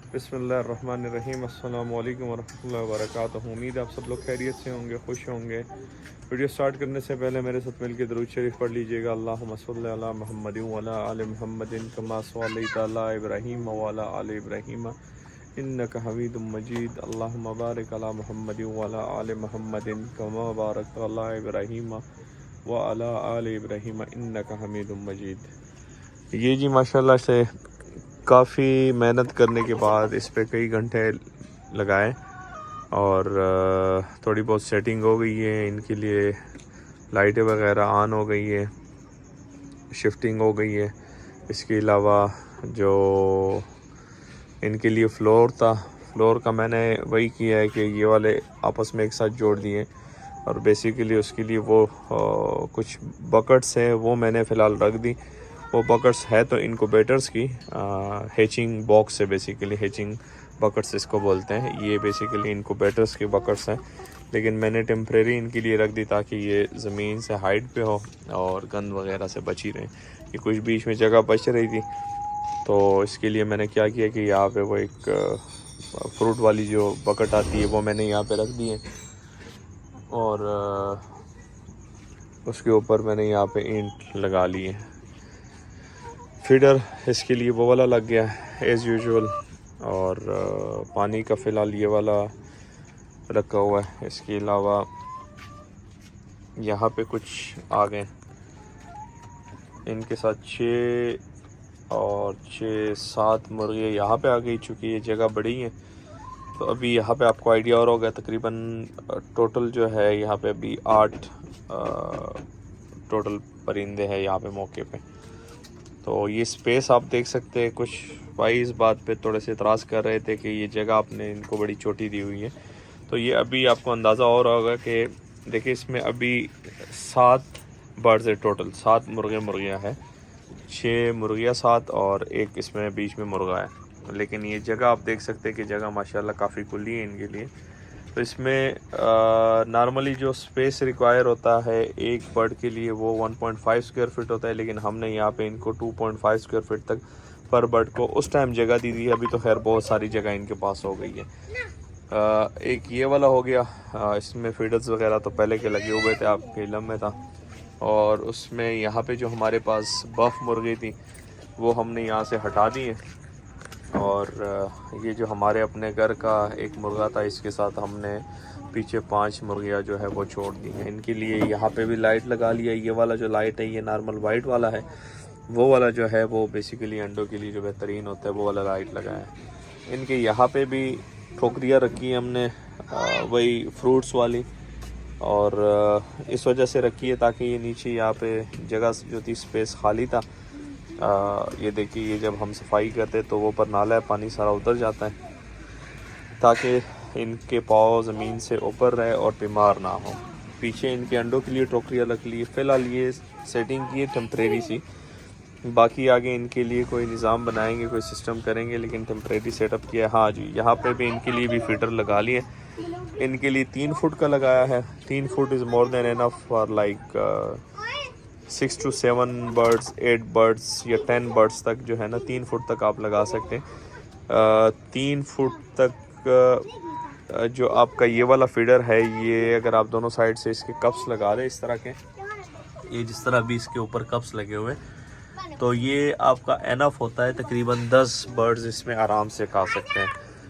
बिस्मिल्लाहिर्रहमानिर्रहीम। अस्सलाम वालेकुम वरहमतुल्लाहि वबरकातुहू। उम्मीद है आप सब लोग खैरियत से होंगे, खुश होंगे। वीडियो स्टार्ट करने से पहले मेरे साथ मिल के दरूद शरीफ पढ़ लीजिएगा। अल्लाहुम्मा सल्लि अला मुहम्मदिन व अला आलि मुहम्मदिन कमा सल्लैता अला इब्राहीम व अला आलि इब्राहीम इन्नका हमीदुम मजीद। अल्लाहुम्मा बारिक अला मुहम्मदिन व अला आलि मुहम्मदिन कमा बारकता अला इब्राहीम व अला आलि इब्राहीम इन्नका हमीदुम मजीद। ये जी माशाल्लाह से काफ़ी मेहनत करने के बाद इस पे कई घंटे लगाए और थोड़ी बहुत सेटिंग हो गई है। इनके लिए लाइटें वगैरह ऑन हो गई है, शिफ्टिंग हो गई है। इसके अलावा जो इनके लिए फ्लोर था, फ्लोर का मैंने वही किया है कि ये वाले आपस में एक साथ जोड़ दिए और बेसिकली उसके लिए वो कुछ बकेट्स हैं वो मैंने फ़िलहाल रख दी। वो बकेट्स है तो इनक्यूबेटर्स की हैचिंग बॉक्स है, बेसिकली हैचिंग बकेट्स इसको बोलते हैं। ये बेसिकली इनक्यूबेटर्स के बकेट्स हैं, लेकिन मैंने टेम्प्रेरी इनके लिए रख दी ताकि ये ज़मीन से हाइट पे हो और गंद वगैरह से बची रहें। ये कुछ बीच में जगह बच रही थी तो इसके लिए मैंने क्या किया कि यहाँ पे वो एक फ्रूट वाली जो बकेट आती है वो मैंने यहाँ पे रख दी है और उसके ऊपर मैंने यहाँ पे ईंट लगा ली है। फीडर इसके लिए वो वाला लग गया एज़ यूजुअल और पानी का फ़िलहाल ये वाला रखा हुआ है। इसके अलावा यहाँ पे कुछ आ गए इनके साथ 6 और 6-7 मुर्गे यहाँ पे आ गई। चूँकि ये जगह बड़ी है तो अभी यहाँ पे आपको आइडिया और होगा तकरीबन टोटल जो है यहाँ पे अभी 8 टोटल परिंदे हैं यहाँ पे मौके पे। तो ये स्पेस आप देख सकते हैं। कुछ भाई इस बात पे थोड़े से इतराज़ कर रहे थे कि ये जगह आपने इनको बड़ी छोटी दी हुई है। तो ये अभी आपको अंदाज़ा और होगा कि देखिए इसमें अभी 7 बर्ड्स है, टोटल 7 मुर्गियाँ हैं, 6 मुर्गियाँ 7 और एक इसमें बीच में मुर्गा है। लेकिन ये जगह आप देख सकते हैं कि जगह माशाल्लाह काफ़ी खुली है इनके लिए। तो इसमें नॉर्मली जो स्पेस रिक्वायर होता है एक बर्ड के लिए वो 1.5 स्क्वायर फीट होता है, लेकिन हमने यहाँ पे इनको 2.5 स्क्वायर फीट तक पर बर्ड को उस टाइम जगह दी थी। अभी तो खैर बहुत सारी जगह इनके पास हो गई है। एक ये वाला हो गया, इसमें फीडर्स वगैरह तो पहले के लगे हुए थे, आपके इलम में था। और उसमें यहाँ पे जो हमारे पास बफ मुर्गी थी वो हमने यहाँ से हटा दी है और ये जो हमारे अपने घर का एक मुर्गा था इसके साथ हमने पीछे 5 मुर्गियाँ जो है वो छोड़ दी हैं। इनके लिए यहाँ पे भी लाइट लगा लिया। ये वाला जो लाइट है ये नॉर्मल वाइट वाला है, वो वाला जो है वो बेसिकली अंडों के लिए जो बेहतरीन होता है वो वाला लाइट लगाया है। इनके यहाँ पे भी टोकरियाँ रखी हैं हमने वही फ्रूट्स वाली, और इस वजह से रखी है ताकि ये नीचे यहाँ पे जगह जो थी स्पेस खाली था। ये देखिए ये जब हम सफाई करते तो वो पर नाला है, पानी सारा उतर जाता है ताकि इनके पाँव ज़मीन से ऊपर रहे और बीमार ना हो। पीछे इनके अंडों के लिए टोकरियाँ रख ली। फ़िलहाल ये सेटिंग की है टेम्प्रेरी सी, बाकी आगे इनके लिए कोई निज़ाम बनाएंगे, कोई सिस्टम करेंगे, लेकिन टेम्प्रेरी सेटअप किया है। हाँ जी, यहाँ पे भी इनके लिए भी फीडर लगा लिए। इनके लिए 3 फुट का लगाया है। 3 foot is more than enough for like 6 to 7 birds, 8 birds या 10 बर्ड्स तक जो है ना 3 फुट तक आप लगा सकते हैं। 3 फुट तक जो आपका ये वाला फीडर है ये अगर आप दोनों साइड से इसके कप्स लगा दें इस तरह के, ये जिस तरह भी इसके ऊपर कप्स लगे हुए, तो ये आपका एनफ होता है। तकरीबन 10 बर्ड्स इसमें आराम से खा सकते हैं।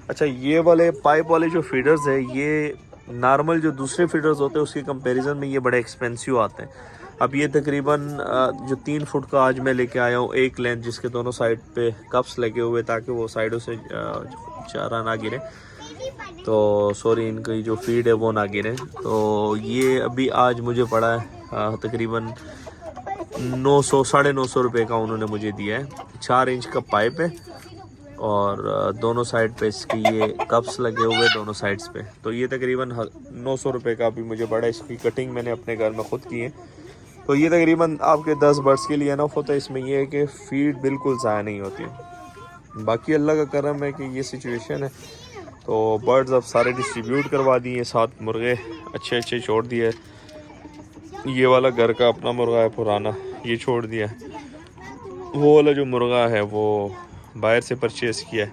अच्छा, ये वाले पाइप वाले जो फीडर्स है ये नॉर्मल जो दूसरे फीडर्स होते हैं उसके कंपैरिजन में ये बड़े एक्सपेंसिव आते हैं। अब ये तकरीबन जो 3 फुट का आज मैं लेके आया हूँ, एक लेंथ जिसके दोनों साइड पे कप्स लगे हुए ताकि वो साइडों से चारा ना गिरे, तो सॉरी इनकी जो फीड है वो ना गिरे। तो ये अभी आज मुझे पड़ा है तकरीबन 900 950 रुपये का उन्होंने मुझे दिया है। 4 इंच का पाइप है और दोनों साइड पे इसकी ये कप्स लगे हुए दोनों साइड्स पे। तो ये तकरीबन 900 रुपये का भी मुझे पड़ा। इसकी कटिंग मैंने अपने घर में ख़ुद की है। तो ये तकरीबन आपके 10 बर्ड्स के लिए इनफ होता है। इसमें यह है कि फ़ीड बिल्कुल ज़ाया नहीं होती। बाकी अल्लाह का करम है कि ये सिचुएशन है। तो बर्ड्स अब सारे डिस्ट्रीब्यूट करवा दिए, 7 मुर्गे अच्छे छोड़ दिए। ये वाला घर का अपना मुर्गा है पुराना, ये छोड़ दिया। वो वाला जो मुर्गा है वो बाहर से परचेज़ किया है।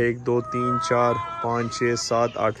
1 2 3 4 5 6 7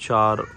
4